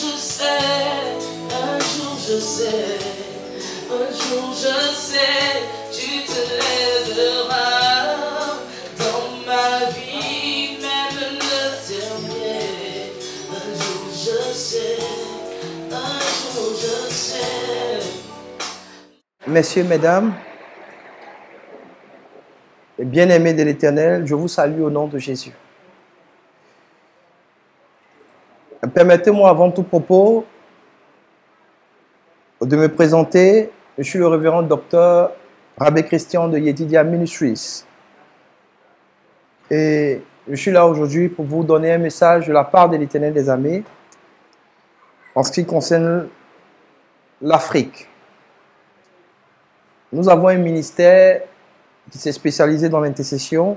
je sais, un jour je sais, un jour je sais, tu te lèveras dans ma vie, même le dernier. Un jour je sais, un jour je sais. Messieurs, mesdames, bien-aimés de l'Éternel, je vous salue au nom de Jésus. Permettez-moi avant tout propos de me présenter. Je suis le révérend docteur Rabbi Christian de Yedidia Ministries. Et je suis là aujourd'hui pour vous donner un message de la part de l'Éternel des armées en ce qui concerne l'Afrique. Nous avons un ministère qui s'est spécialisé dans l'intercession,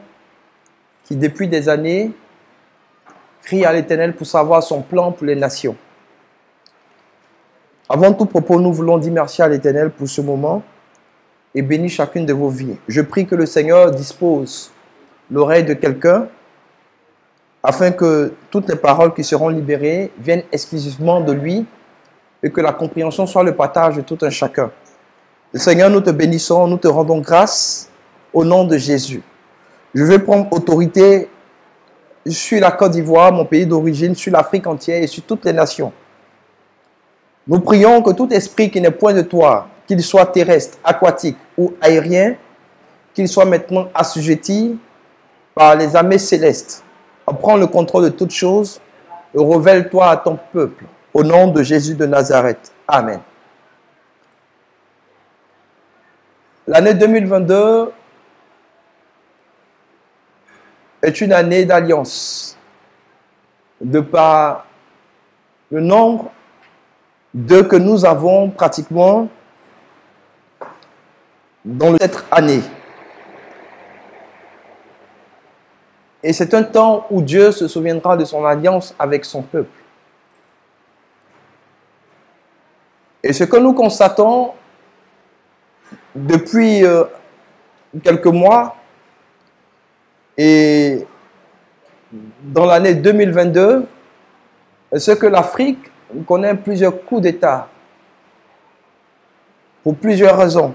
qui depuis des années crie à l'Éternel pour savoir son plan pour les nations. Avant tout propos, nous voulons dire merci à l'Éternel pour ce moment et bénir chacune de vos vies. Je prie que le Seigneur dispose l'oreille de quelqu'un afin que toutes les paroles qui seront libérées viennent exclusivement de lui et que la compréhension soit le partage de tout un chacun. Le Seigneur, nous te bénissons, nous te rendons grâce au nom de Jésus. Je vais prendre autorité sur la Côte d'Ivoire, mon pays d'origine, sur l'Afrique entière et sur toutes les nations. Nous prions que tout esprit qui n'est point de toi, qu'il soit terrestre, aquatique ou aérien, qu'il soit maintenant assujetti par les armées célestes. Prends le contrôle de toutes choses et révèle-toi à ton peuple. Au nom de Jésus de Nazareth. Amen. L'année 2022 est une année d'alliance, de par le nombre d'œufs que nous avons pratiquement dans cette année. Et c'est un temps où Dieu se souviendra de son alliance avec son peuple. Et ce que nous constatons depuis quelques mois, et dans l'année 2022, c'est que l'Afrique connaît plusieurs coups d'État pour plusieurs raisons.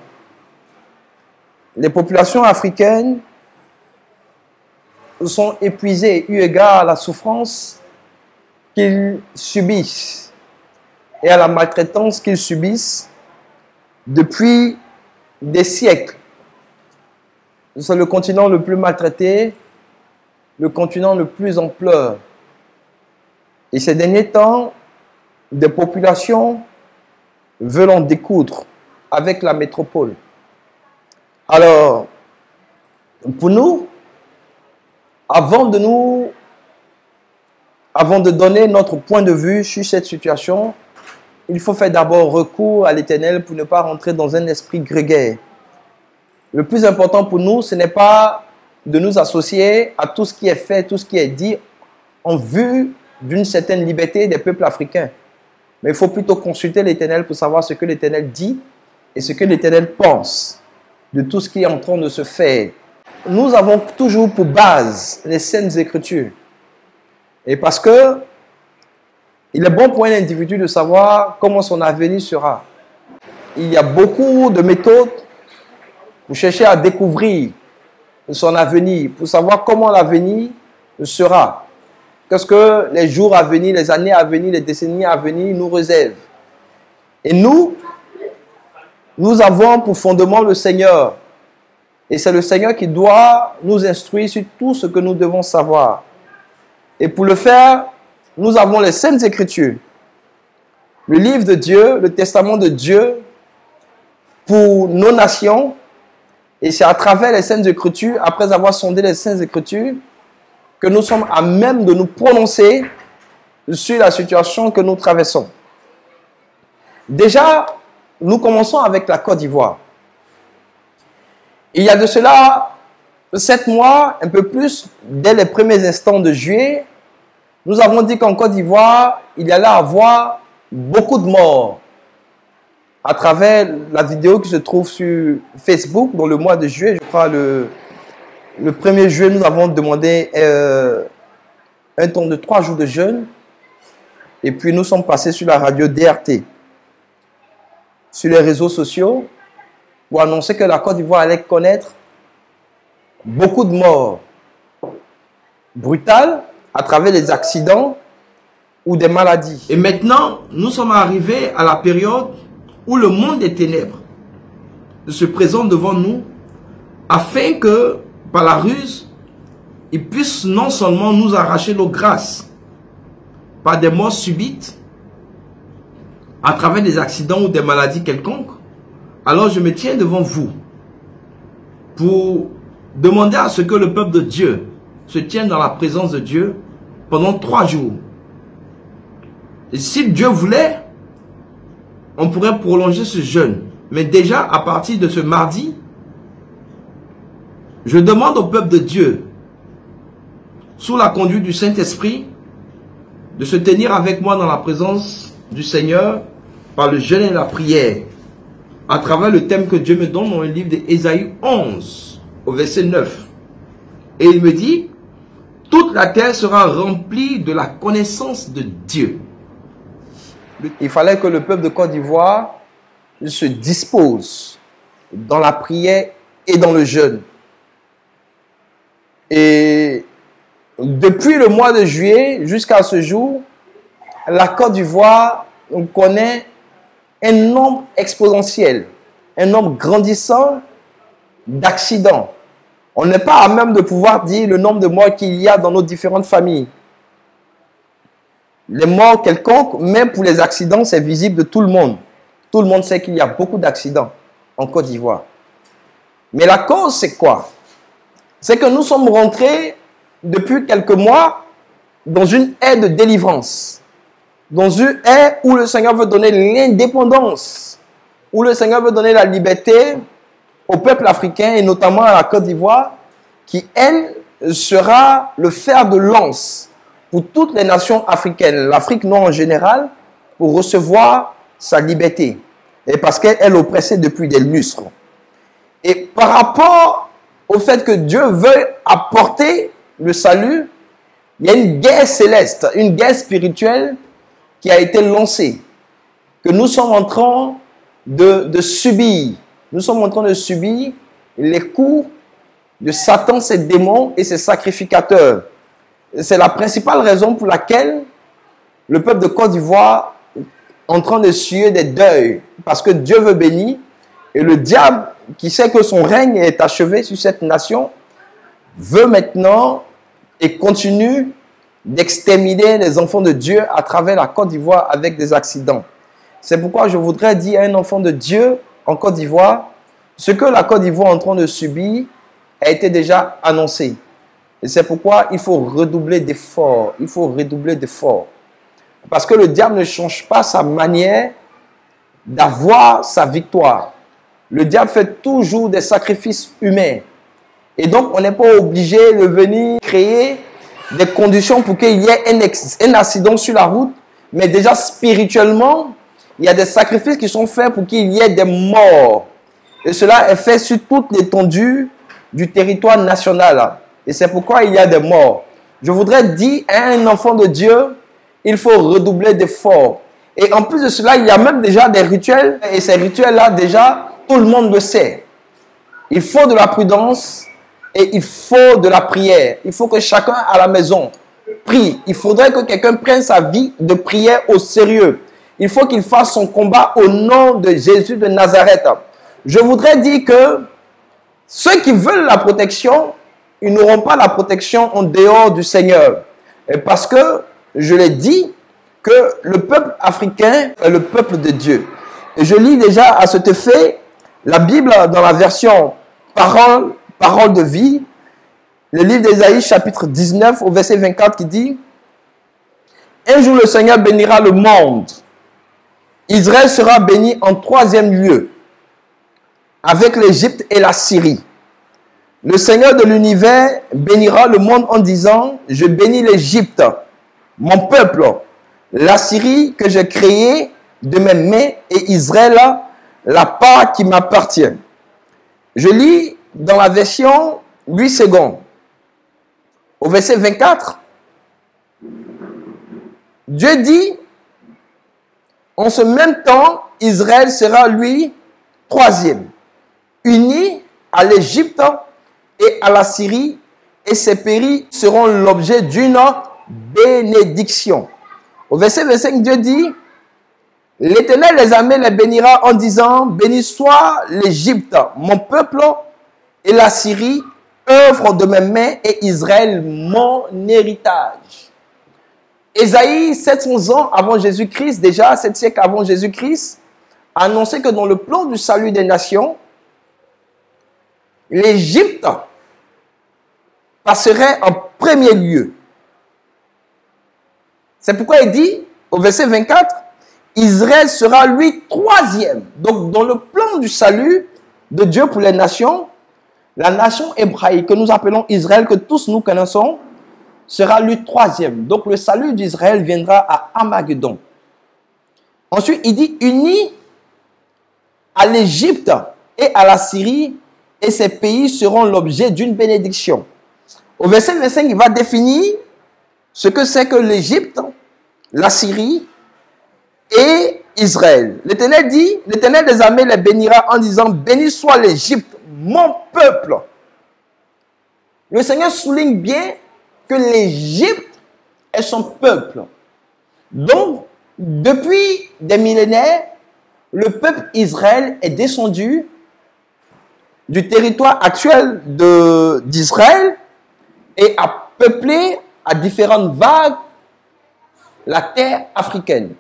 Les populations africaines sont épuisées eu égard à la souffrance qu'ils subissent et à la maltraitance qu'ils subissent depuis des siècles. C'est le continent le plus maltraité, le continent le plus en pleurs. Et ces derniers temps, des populations veulent en découdre avec la métropole. Alors, pour nous, avant de donner notre point de vue sur cette situation, il faut faire d'abord recours à l'Éternel pour ne pas rentrer dans un esprit grégaire. Le plus important pour nous, ce n'est pas de nous associer à tout ce qui est fait, tout ce qui est dit en vue d'une certaine liberté des peuples africains. Mais il faut plutôt consulter l'Éternel pour savoir ce que l'Éternel dit et ce que l'Éternel pense de tout ce qui est en train de se faire. Nous avons toujours pour base les Saintes Écritures. Et parce que il est bon pour un individu de savoir comment son avenir sera. Il y a beaucoup de méthodes pour chercher à découvrir son avenir, pour savoir comment l'avenir sera. Qu'est-ce que les jours à venir, les années à venir, les décennies à venir nous réservent. Et nous avons pour fondement le Seigneur. Et c'est le Seigneur qui doit nous instruire sur tout ce que nous devons savoir. Et pour le faire, nous avons les Saintes Écritures, le livre de Dieu, le testament de Dieu pour nos nations. Et c'est à travers les Saintes Écritures, après avoir sondé les Saintes Écritures, que nous sommes à même de nous prononcer sur la situation que nous traversons. Déjà, nous commençons avec la Côte d'Ivoire. Il y a de cela 7 mois, un peu plus, dès les premiers instants de juillet, nous avons dit qu'en Côte d'Ivoire, il y allait avoir beaucoup de morts. À travers la vidéo qui se trouve sur Facebook, dans le mois de juillet, je crois le 1er juillet, nous avons demandé un temps de 3 jours de jeûne. Et puis nous sommes passés sur la radio DRT, sur les réseaux sociaux, pour annoncer que la Côte d'Ivoire allait connaître beaucoup de morts brutales à travers des accidents ou des maladies. Et maintenant, nous sommes arrivés à la période où le monde des ténèbres se présente devant nous afin que, par la ruse, il puisse non seulement nous arracher nos grâces par des morts subites, à travers des accidents ou des maladies quelconques. Alors je me tiens devant vous pour demander à ce que le peuple de Dieu se tienne dans la présence de Dieu pendant 3 jours. Et si Dieu voulait, on pourrait prolonger ce jeûne. Mais déjà, à partir de ce mardi, je demande au peuple de Dieu, sous la conduite du Saint-Esprit, de se tenir avec moi dans la présence du Seigneur par le jeûne et la prière, à travers le thème que Dieu me donne dans le livre d'Ésaïe 11, au verset 9. Et il me dit, toute la terre sera remplie de la connaissance de Dieu. Il fallait que le peuple de Côte d'Ivoire se dispose dans la prière et dans le jeûne. Et depuis le mois de juillet jusqu'à ce jour, la Côte d'Ivoire connaît un nombre exponentiel, un nombre grandissant d'accidents. On n'est pas à même de pouvoir dire le nombre de morts qu'il y a dans nos différentes familles. Les morts quelconques, même pour les accidents, c'est visible de tout le monde. Tout le monde sait qu'il y a beaucoup d'accidents en Côte d'Ivoire. Mais la cause, c'est quoi? C'est que nous sommes rentrés depuis quelques mois dans une ère de délivrance. Dans une ère où le Seigneur veut donner l'indépendance, où le Seigneur veut donner la liberté au peuple africain et notamment à la Côte d'Ivoire, qui, elle, sera le fer de lance pour toutes les nations africaines, l'Afrique noire en général, pour recevoir sa liberté. Et parce qu'elle est oppressée depuis des lustres. Et par rapport au fait que Dieu veut apporter le salut, il y a une guerre céleste, une guerre spirituelle qui a été lancée, que nous sommes en train de subir. Nous sommes en train de subir les coups de Satan, ses démons et ses sacrificateurs. C'est la principale raison pour laquelle le peuple de Côte d'Ivoire est en train de suer des deuils. Parce que Dieu veut bénir et le diable, qui sait que son règne est achevé sur cette nation, veut maintenant et continue d'exterminer les enfants de Dieu à travers la Côte d'Ivoire avec des accidents. C'est pourquoi je voudrais dire à un enfant de Dieu en Côte d'Ivoire, ce que la Côte d'Ivoire est en train de subir a été déjà annoncé. Et c'est pourquoi il faut redoubler d'efforts. Il faut redoubler d'efforts. Parce que le diable ne change pas sa manière d'avoir sa victoire. Le diable fait toujours des sacrifices humains. Et donc, on n'est pas obligé de venir créer des conditions pour qu'il y ait un accident sur la route. Mais déjà, spirituellement, il y a des sacrifices qui sont faits pour qu'il y ait des morts. Et cela est fait sur toute l'étendue du territoire national. Et c'est pourquoi il y a des morts. Je voudrais dire à un enfant de Dieu, il faut redoubler d'efforts. Et en plus de cela, il y a même déjà des rituels. Et ces rituels-là, déjà, tout le monde le sait. Il faut de la prudence et il faut de la prière. Il faut que chacun à la maison prie. Il faudrait que quelqu'un prenne sa vie de prière au sérieux. Il faut qu'il fasse son combat au nom de Jésus de Nazareth. Je voudrais dire que ceux qui veulent la protection, ils n'auront pas la protection en dehors du Seigneur. Et parce que, je l'ai dit, que le peuple africain est le peuple de Dieu. Et je lis déjà à cet effet la Bible dans la version parole de vie, le livre d'Ésaïe chapitre 19 au verset 24 qui dit « Un jour le Seigneur bénira le monde. Israël sera béni en 3e lieu, avec l'Égypte et la Syrie. Le Seigneur de l'univers bénira le monde en disant « Je bénis l'Égypte, mon peuple, la Syrie que j'ai créée de mes mains et Israël, la part qui m'appartient. » Je lis dans la version 8 secondes, au verset 24. Dieu dit En ce même temps, Israël sera, lui, troisième, uni à l'Égypte et à la Syrie, et ces pays seront l'objet d'une bénédiction. Au verset 25, Dieu dit, l'Éternel les armées les bénira en disant, béni soit l'Égypte, mon peuple, et la Syrie, œuvre de mes mains, et Israël, mon héritage. Ésaïe, 700 ans avant Jésus-Christ, déjà 7 siècles avant Jésus-Christ, a annoncé que dans le plan du salut des nations, l'Égypte passerait en premier lieu. C'est pourquoi il dit, au verset 24, Israël sera lui troisième. Donc, dans le plan du salut de Dieu pour les nations, la nation hébraïque que nous appelons Israël, que tous nous connaissons, sera lui troisième. Donc, le salut d'Israël viendra à Armageddon. Ensuite, il dit, unis à l'Égypte et à la Syrie, et ces pays seront l'objet d'une bénédiction. Au verset 25, il va définir ce que c'est que l'Égypte, la Syrie et Israël. L'Éternel dit, l'Éternel des armées les bénira en disant, béni soit l'Égypte, mon peuple. Le Seigneur souligne bien que l'Égypte est son peuple. Donc, depuis des millénaires, le peuple Israël est descendu du territoire actuel d'Israël et a peuplé à différentes vagues la terre africaine.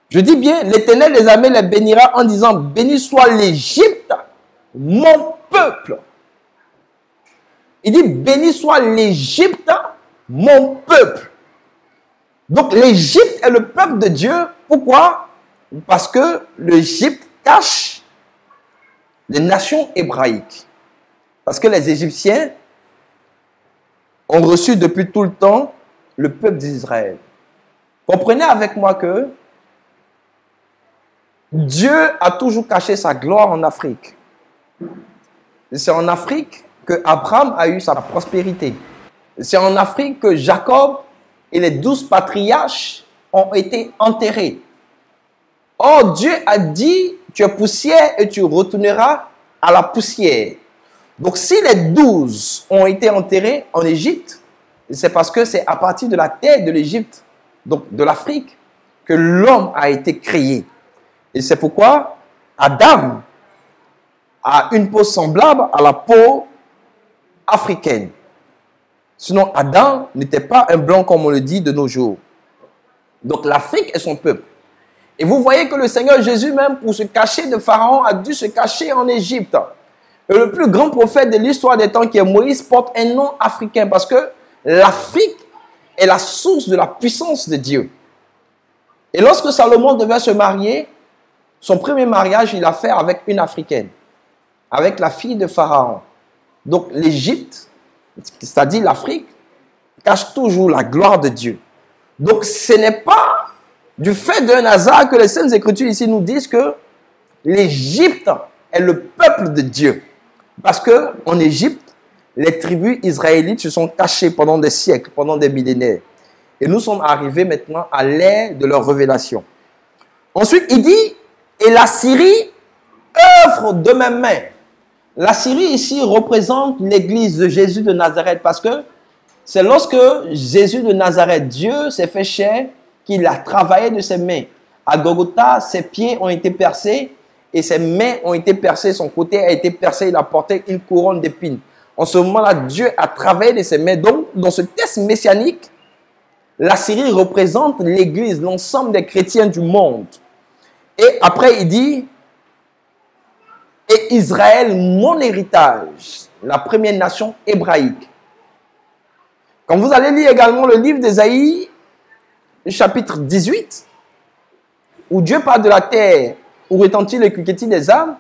Je dis bien, l'Éternel des armées les bénira en disant, béni soit l'Égypte, mon peuple. Il dit, béni soit l'Égypte, mon peuple. Donc l'Égypte est le peuple de Dieu. Pourquoi? Parce que l'Égypte cache les nations hébraïques. Parce que les Égyptiens ont reçu depuis tout le temps le peuple d'Israël. Comprenez avec moi que Dieu a toujours caché sa gloire en Afrique. C'est en Afrique que Abraham a eu sa prospérité. C'est en Afrique que Jacob et les 12 patriarches ont été enterrés. Or, Dieu a dit, tu es poussière et tu retourneras à la poussière. Donc, si les 12 ont été enterrés en Égypte, c'est parce que c'est à partir de la terre de l'Égypte, donc de l'Afrique, que l'homme a été créé. Et c'est pourquoi Adam a une peau semblable à la peau africaine. Sinon, Adam n'était pas un blanc comme on le dit de nos jours. Donc, l'Afrique est son peuple. Et vous voyez que le Seigneur Jésus, même pour se cacher de Pharaon, a dû se cacher en Égypte. Et le plus grand prophète de l'histoire des temps, qui est Moïse, porte un nom africain parce que l'Afrique est la source de la puissance de Dieu. Et lorsque Salomon devait se marier, son premier mariage, il l'a fait avec une Africaine, avec la fille de Pharaon. Donc l'Égypte, c'est-à-dire l'Afrique, cache toujours la gloire de Dieu. Donc ce n'est pas du fait d'un hasard que les Saintes Écritures ici nous disent que l'Égypte est le peuple de Dieu. Parce qu'en Égypte, les tribus israélites se sont cachées pendant des siècles, pendant des millénaires. Et nous sommes arrivés maintenant à l'ère de leur révélation. Ensuite, il dit, et la Syrie, œuvre de mes mains. La Syrie ici représente l'église de Jésus de Nazareth parce que c'est lorsque Jésus de Nazareth, Dieu s'est fait chair, qu'il a travaillé de ses mains. À Golgotha, ses pieds ont été percés et ses mains ont été percées, son côté a été percé, il a porté une couronne d'épines. En ce moment-là, Dieu a travaillé de ses mains. Donc, dans ce texte messianique, la Syrie représente l'église, l'ensemble des chrétiens du monde. Et après, il dit, et Israël, mon héritage, la première nation hébraïque. Quand vous allez lire également le livre d'Ésaïe, chapitre 18, où Dieu parle de la terre, où retentit le cliquetis des âmes,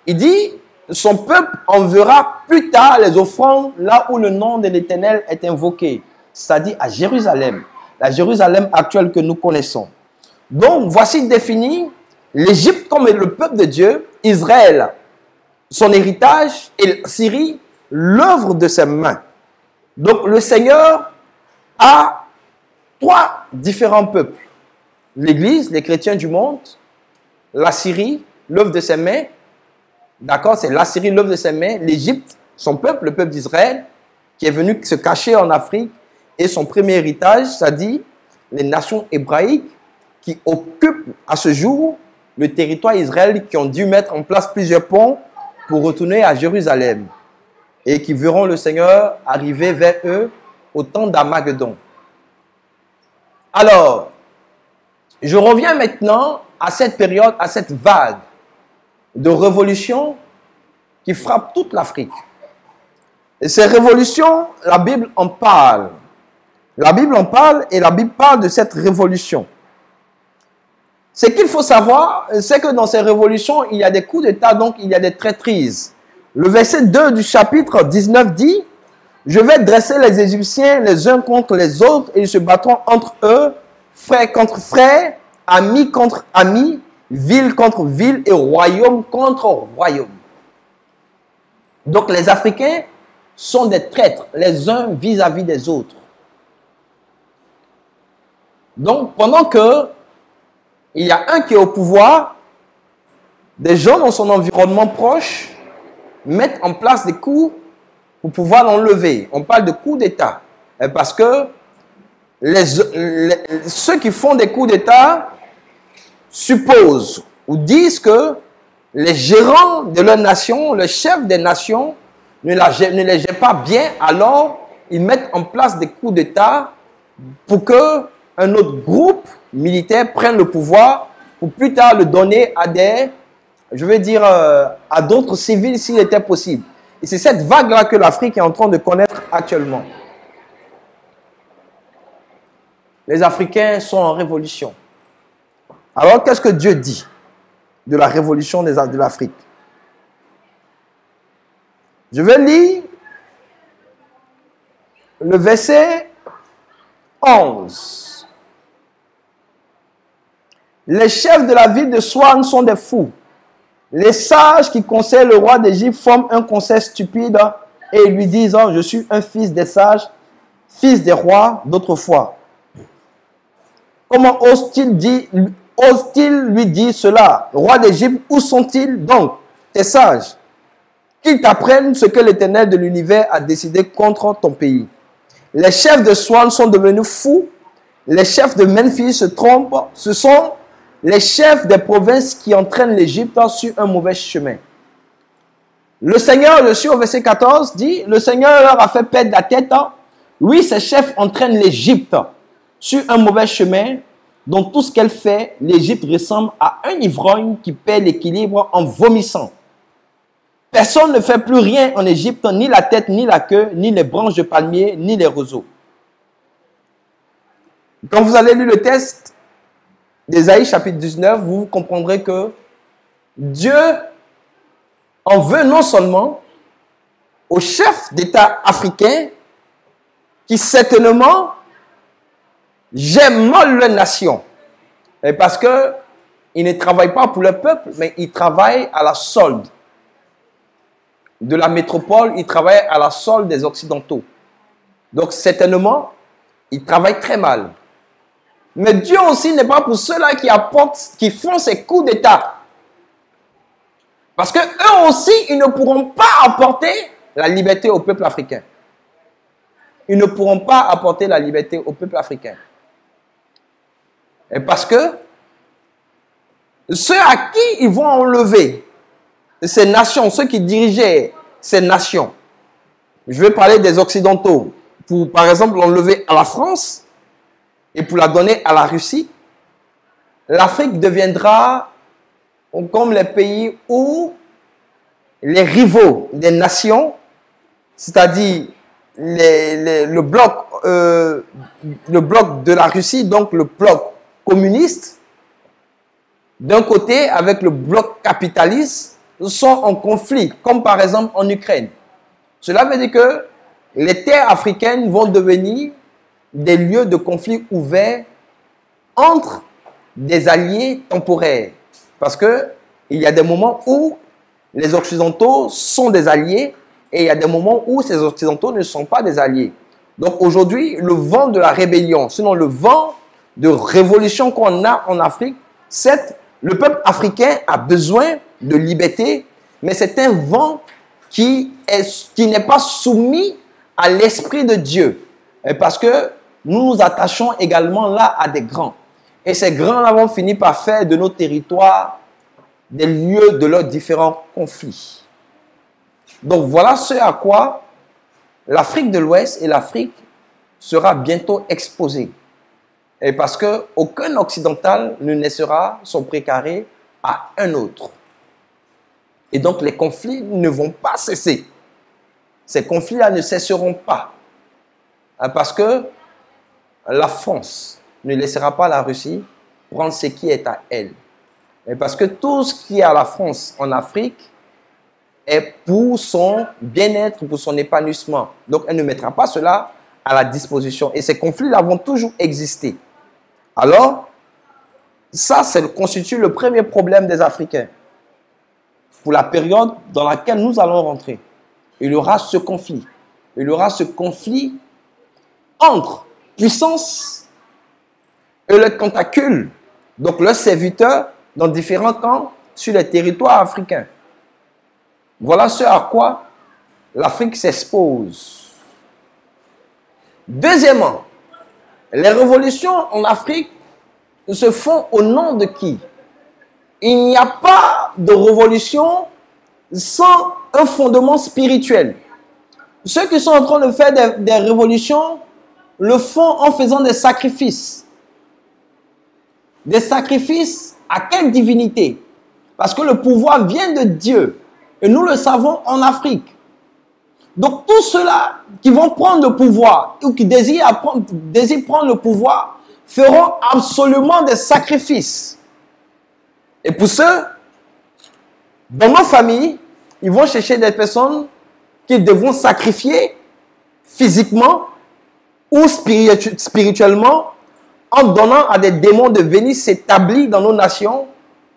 il dit, son peuple enverra plus tard les offrandes là où le nom de l'Éternel est invoqué, c'est-à-dire à Jérusalem, la Jérusalem actuelle que nous connaissons. Donc, voici défini l'Égypte comme le peuple de Dieu, Israël, son héritage, et Syrie, l'œuvre de ses mains. Donc, le Seigneur a trois différents peuples. l'Église, les chrétiens du monde, l'Assyrie, l'œuvre de ses mains. D'accord, c'est l'Assyrie, l'œuvre de ses mains. L'Égypte, son peuple, le peuple d'Israël, qui est venu se cacher en Afrique. Et son premier héritage, c'est-à-dire les nations hébraïques qui occupent à ce jour le territoire Israël, qui ont dû mettre en place plusieurs ponts pour retourner à Jérusalem. Et qui verront le Seigneur arriver vers eux au temps d'Armageddon. Alors, je reviens maintenant à cette période, à cette vague de révolution qui frappe toute l'Afrique. Et ces révolutions, la Bible en parle. La Bible en parle et la Bible parle de cette révolution. Ce qu'il faut savoir, c'est que dans ces révolutions, il y a des coups d'État, donc il y a des traîtrises. Le verset 2 du chapitre 19 dit « Je vais dresser les Égyptiens les uns contre les autres et ils se battront entre eux, frère contre frère, amis contre amis, ville contre ville et royaume contre royaume. » Donc les Africains sont des traîtres les uns vis-à-vis des autres. Donc pendant que il y a un qui est au pouvoir, des gens dans son environnement proche mettent en place des coups pour pouvoir l'enlever. On parle de coups d'État. Parce que ceux qui font des coups d'État supposent ou disent que les gérants de leur nation, le chef des nations, ne les gèrent pas bien, alors ils mettent en place des coups d'État pour qu'un autre groupe militaire prenne le pouvoir pour plus tard le donner à des, je veux dire, à d'autres civils s'il était possible. Et c'est cette vague-là que l'Afrique est en train de connaître actuellement. Les Africains sont en révolution. Alors, qu'est-ce que Dieu dit de la révolution de l'Afrique? Je vais lire le verset 11. Les chefs de la ville de Soane sont des fous. Les sages qui conseillent le roi d'Égypte forment un conseil stupide et lui disent « Je suis un fils des sages, fils des rois d'autrefois. » Comment ose-t-il lui dire cela? Roi d'Égypte, où sont-ils donc, tes sages? Qu'ils t'apprennent ce que l'Éternel de l'univers a décidé contre ton pays. Les chefs de Soane sont devenus fous. Les chefs de Memphis se trompent. Ce sont les chefs des provinces qui entraînent l'Égypte sur un mauvais chemin. Le Seigneur, je suis au verset 14, dit, le Seigneur leur a fait perdre la tête. Oui, ces chefs entraînent l'Égypte sur un mauvais chemin. Dans tout ce qu'elle fait, l'Égypte ressemble à un ivrogne qui perd l'équilibre en vomissant. Personne ne fait plus rien en Égypte, ni la tête, ni la queue, ni les branches de palmier, ni les roseaux. Quand vous allez lire le texte d'Ésaïe chapitre 19, vous comprendrez que Dieu en veut non seulement aux chefs d'État africains qui certainement gèrent mal leur nation. Et parce qu'ils ne travaillent pas pour le peuple, mais ils travaillent à la solde de la métropole, ils travaillent à la solde des Occidentaux. Donc certainement, ils travaillent très mal. Mais Dieu aussi n'est pas pour ceux-là qui font ces coups d'État. Parce que eux aussi, ils ne pourront pas apporter la liberté au peuple africain. Ils ne pourront pas apporter la liberté au peuple africain. Et parce que ceux à qui ils vont enlever ces nations, ceux qui dirigeaient ces nations, je vais parler des Occidentaux, pour par exemple l'enlever à la France et pour la donner à la Russie, l'Afrique deviendra comme les pays où les rivaux des nations, c'est-à-dire le bloc de la Russie, donc le bloc communiste, d'un côté avec le bloc capitaliste, sont en conflit, comme par exemple en Ukraine. Cela veut dire que les terres africaines vont devenir des lieux de conflit ouverts entre des alliés temporaires. Parce qu'il y a des moments où les Occidentaux sont des alliés et il y a des moments où ces Occidentaux ne sont pas des alliés. Donc aujourd'hui, le vent de la rébellion, sinon le vent de révolution qu'on a en Afrique. Certes, le peuple africain a besoin de liberté, mais c'est un vent qui n'est pas soumis à l'Esprit de Dieu. Et parce que nous nous attachons également là à des grands. Et ces grands-là vont finir par faire de nos territoires des lieux de leurs différents conflits. Donc voilà ce à quoi l'Afrique de l'Ouest et l'Afrique sera bientôt exposée. Et parce qu'aucun occidental ne naissera son précaré à un autre. Et donc les conflits ne vont pas cesser. Ces conflits-là ne cesseront pas. Parce que la France ne laissera pas la Russie prendre ce qui est à elle. Et parce que tout ce qui est à la France en Afrique est pour son bien-être, pour son épanouissement. Donc elle ne mettra pas cela à la disposition. Et ces conflits-là vont toujours exister. Alors, ça constitue le premier problème des Africains. Pour la période dans laquelle nous allons rentrer, il y aura ce conflit. Il y aura ce conflit entre puissance et leurs tentacules, donc leurs serviteurs dans différents camps sur les territoires africains. Voilà ce à quoi l'Afrique s'expose. Deuxièmement, les révolutions en Afrique se font au nom de qui? Il n'y a pas de révolution sans un fondement spirituel. Ceux qui sont en train de faire des révolutions le font en faisant des sacrifices. Des sacrifices à quelle divinité? Parce que le pouvoir vient de Dieu. Et nous le savons en Afrique. Donc tous ceux-là qui vont prendre le pouvoir ou qui désirent prendre le pouvoir feront absolument des sacrifices. Et pour ceux, dans nos familles, ils vont chercher des personnes qu'ils devront sacrifier physiquement ou spirituellement en donnant à des démons de venir s'établir dans nos nations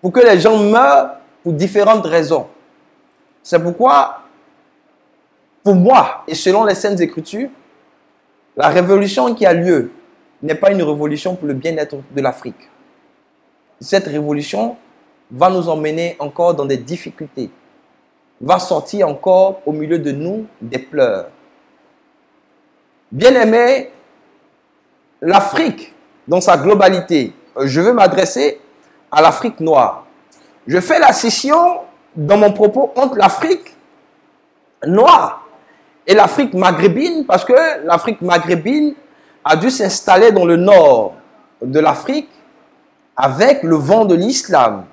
pour que les gens meurent pour différentes raisons. C'est pourquoi, pour moi, et selon les Saintes Écritures, la révolution qui a lieu n'est pas une révolution pour le bien-être de l'Afrique. Cette révolution va nous emmener encore dans des difficultés, va sortir encore au milieu de nous des pleurs. Bien-aimés, l'Afrique, dans sa globalité, je veux m'adresser à l'Afrique noire. Je fais la scission dans mon propos entre l'Afrique noire et l'Afrique maghrébine, parce que l'Afrique maghrébine a dû s'installer dans le nord de l'Afrique avec le vent de l'islam,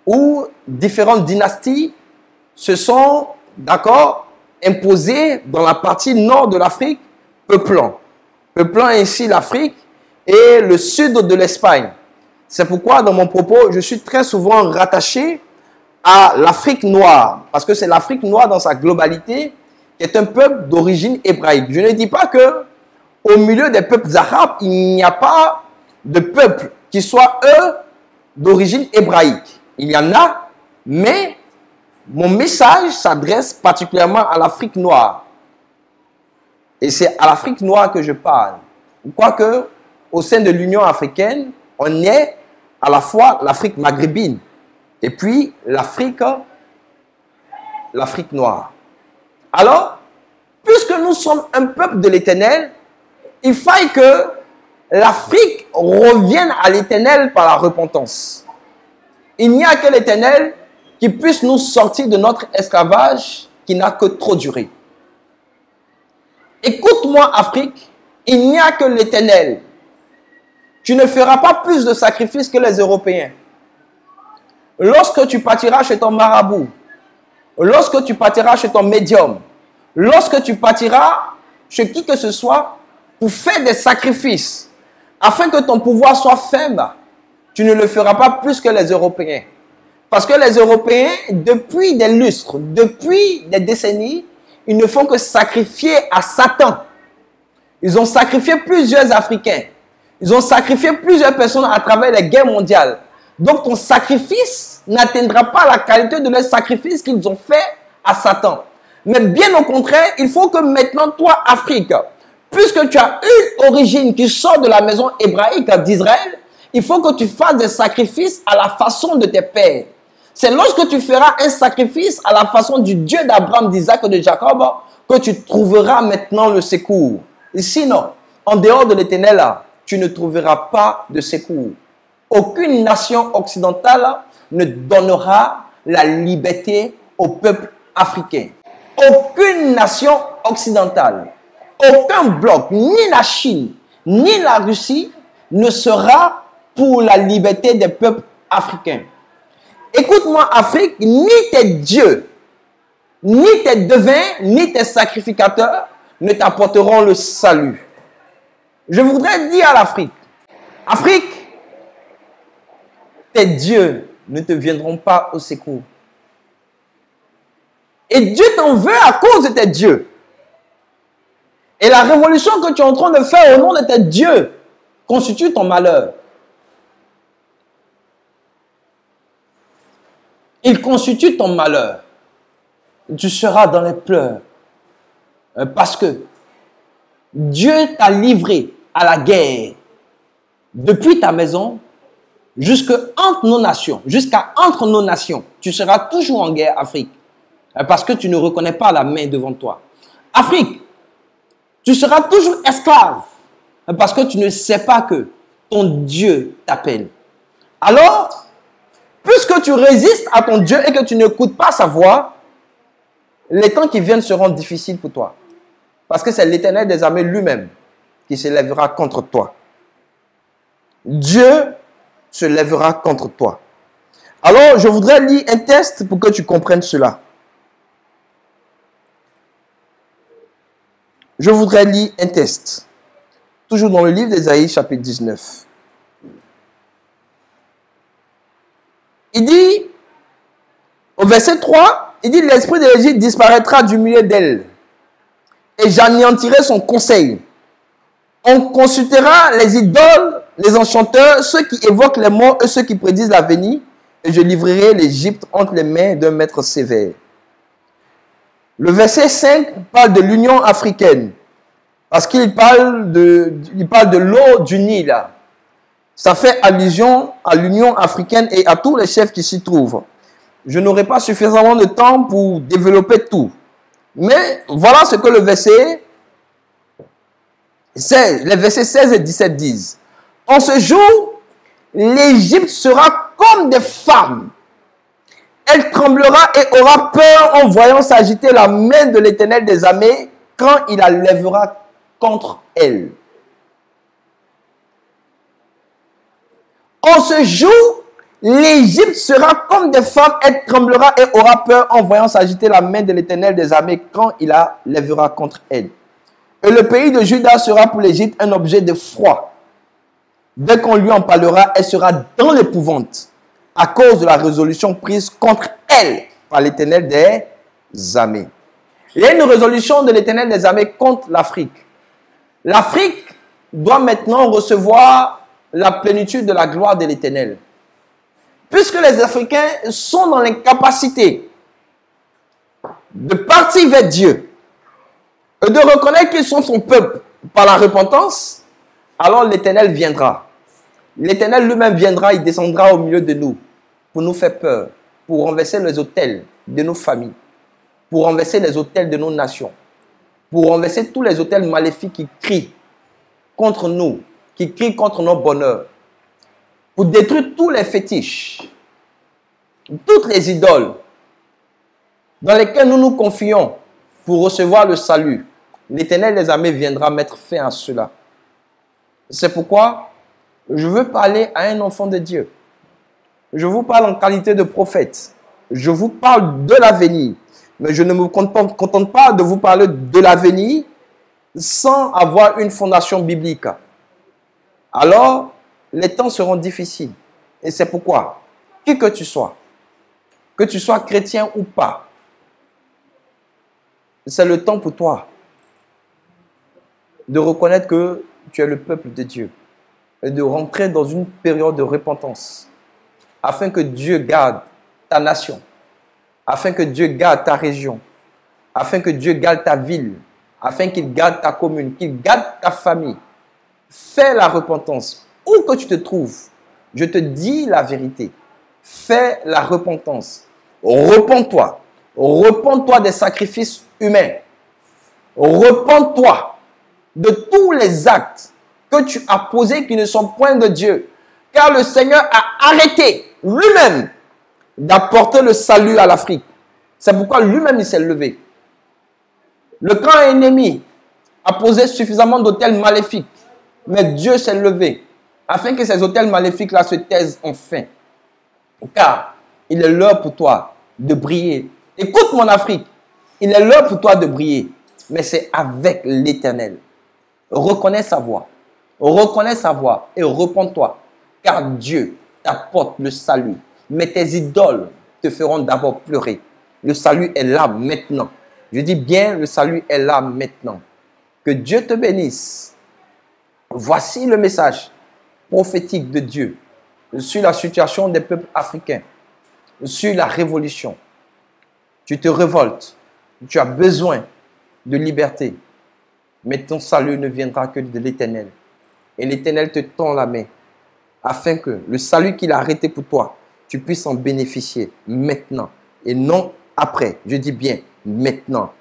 où différentes dynasties se sont, imposées dans la partie nord de l'Afrique, peuplant ainsi l'Afrique et le sud de l'Espagne. C'est pourquoi dans mon propos, je suis très souvent rattaché à l'Afrique noire, parce que c'est l'Afrique noire dans sa globalité qui est un peuple d'origine hébraïque. Je ne dis pas que au milieu des peuples arabes, il n'y a pas de peuple qui soit, eux, d'origine hébraïque. Il y en a, mais mon message s'adresse particulièrement à l'Afrique noire. Et c'est à l'Afrique noire que je parle. Quoique, au sein de l'Union africaine, on est à la fois l'Afrique maghrébine et puis l'Afrique noire. Alors, puisque nous sommes un peuple de l'Éternel, il faille que l'Afrique revienne à l'Éternel par la repentance. Il n'y a que l'Éternel qui puisse nous sortir de notre esclavage qui n'a que trop duré. Écoute-moi, Afrique, il n'y a que l'Éternel. Tu ne feras pas plus de sacrifices que les Européens. Lorsque tu partiras chez ton marabout, lorsque tu partiras chez ton médium, lorsque tu partiras chez qui que ce soit pour faire des sacrifices, afin que ton pouvoir soit ferme, tu ne le feras pas plus que les Européens. Parce que les Européens, depuis des lustres, depuis des décennies, ils ne font que sacrifier à Satan. Ils ont sacrifié plusieurs Africains. Ils ont sacrifié plusieurs personnes à travers les guerres mondiales. Donc ton sacrifice n'atteindra pas la qualité de leur sacrifice qu'ils ont fait à Satan. Mais bien au contraire, il faut que maintenant, toi, Afrique, puisque tu as une origine qui sort de la maison hébraïque d'Israël, il faut que tu fasses des sacrifices à la façon de tes pères. C'est lorsque tu feras un sacrifice à la façon du Dieu d'Abraham, d'Isaac et de Jacob que tu trouveras maintenant le secours. Et sinon, en dehors de l'Éternel, tu ne trouveras pas de secours. Aucune nation occidentale ne donnera la liberté au peuple africain. Aucune nation occidentale, aucun bloc, ni la Chine, ni la Russie, ne sera pour la liberté des peuples africains. Écoute-moi, Afrique, ni tes dieux, ni tes devins, ni tes sacrificateurs ne t'apporteront le salut. Je voudrais dire à l'Afrique, Afrique, tes dieux ne te viendront pas au secours. Et Dieu t'en veut à cause de tes dieux. Et la révolution que tu es en train de faire au nom de tes dieux constitue ton malheur. Il constitue ton malheur. Tu seras dans les pleurs. Parce que Dieu t'a livré à la guerre depuis ta maison jusqu'à entre nos nations. Tu seras toujours en guerre, Afrique. Parce que tu ne reconnais pas la main devant toi. Afrique, tu seras toujours esclave. Parce que tu ne sais pas que ton Dieu t'appelle. Alors, puisque tu résistes à ton Dieu et que tu n'écoutes pas sa voix, les temps qui viennent seront difficiles pour toi. Parce que c'est l'Éternel des armées lui-même qui se lèvera contre toi. Dieu se lèvera contre toi. Alors, je voudrais lire un texte pour que tu comprennes cela. Je voudrais lire un texte. Toujours dans le livre d'Ésaïe, chapitre 19. Il dit, au verset 3, il dit, l'esprit de l'Égypte disparaîtra du milieu d'elle, et j'anéantirai son conseil. On consultera les idoles, les enchanteurs, ceux qui évoquent les morts et ceux qui prédisent l'avenir, et je livrerai l'Égypte entre les mains d'un maître sévère. Le verset 5 parle de l'Union africaine, parce qu'il parle de l'eau du Nil. Ça fait allusion à l'Union africaine et à tous les chefs qui s'y trouvent. Je n'aurai pas suffisamment de temps pour développer tout. Mais voilà ce que les versets 16 et 17 disent. En ce jour, l'Égypte sera comme des femmes. Elle tremblera et aura peur en voyant s'agiter la main de l'Éternel des armées quand il la lèvera contre elle. En ce jour, l'Égypte sera comme des femmes, elle tremblera et aura peur en voyant s'agiter la main de l'Éternel des armées quand il la lèvera contre elle. Et le pays de Juda sera pour l'Égypte un objet de froid. Dès qu'on lui en parlera, elle sera dans l'épouvante à cause de la résolution prise contre elle par l'Éternel des armées. Il y a une résolution de l'Éternel des armées contre l'Afrique. L'Afrique doit maintenant recevoir la plénitude de la gloire de l'Éternel. Puisque les Africains sont dans l'incapacité de partir vers Dieu et de reconnaître qu'ils sont son peuple par la repentance, alors l'Éternel viendra. L'Éternel lui-même viendra, il descendra au milieu de nous pour nous faire peur, pour renverser les autels de nos familles, pour renverser les autels de nos nations, pour renverser tous les autels maléfiques qui crient contre nous, qui crient contre nos bonheurs, pour détruire tous les fétiches, toutes les idoles dans lesquelles nous nous confions pour recevoir le salut. L'Éternel des armées viendra mettre fin à cela. C'est pourquoi je veux parler à un enfant de Dieu. Je vous parle en qualité de prophète. Je vous parle de l'avenir. Mais je ne me contente pas de vous parler de l'avenir sans avoir une fondation biblique. Alors, les temps seront difficiles. Et c'est pourquoi, qui que tu sois chrétien ou pas, c'est le temps pour toi de reconnaître que tu es le peuple de Dieu et de rentrer dans une période de repentance afin que Dieu garde ta nation, afin que Dieu garde ta région, afin que Dieu garde ta ville, afin qu'il garde ta commune, qu'il garde ta famille. Fais la repentance. Où que tu te trouves, je te dis la vérité. Fais la repentance. Repends-toi. Repends-toi des sacrifices humains. Repends-toi de tous les actes que tu as posés qui ne sont point de Dieu. Car le Seigneur a arrêté lui-même d'apporter le salut à l'Afrique. C'est pourquoi lui-même il s'est levé. Le camp ennemi a posé suffisamment d'autels maléfiques. Mais Dieu s'est levé afin que ces autels maléfiques-là se taisent enfin. Car il est l'heure pour toi de briller. Écoute mon Afrique, il est l'heure pour toi de briller. Mais c'est avec l'Éternel. Reconnais sa voix. Reconnais sa voix et repens-toi. Car Dieu t'apporte le salut. Mais tes idoles te feront d'abord pleurer. Le salut est là maintenant. Je dis bien, le salut est là maintenant. Que Dieu te bénisse. Voici le message prophétique de Dieu sur la situation des peuples africains, sur la révolution. Tu te révoltes, tu as besoin de liberté, mais ton salut ne viendra que de l'Éternel. Et l'Éternel te tend la main afin que le salut qu'il a arrêté pour toi, tu puisses en bénéficier maintenant et non après. Je dis bien maintenant,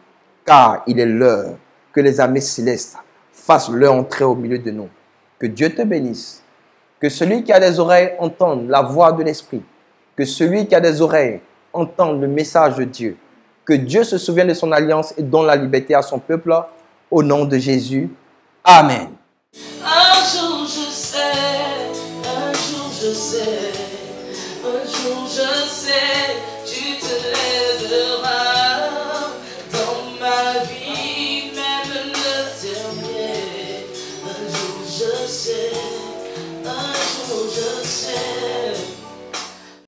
car il est l'heure que les armées célestes fassent leur entrée au milieu de nous. Que Dieu te bénisse. Que celui qui a des oreilles entende la voix de l'Esprit. Que celui qui a des oreilles entende le message de Dieu. Que Dieu se souvienne de son alliance et donne la liberté à son peuple. Au nom de Jésus. Amen. Un jour je sais, un jour je sais, un jour je sais.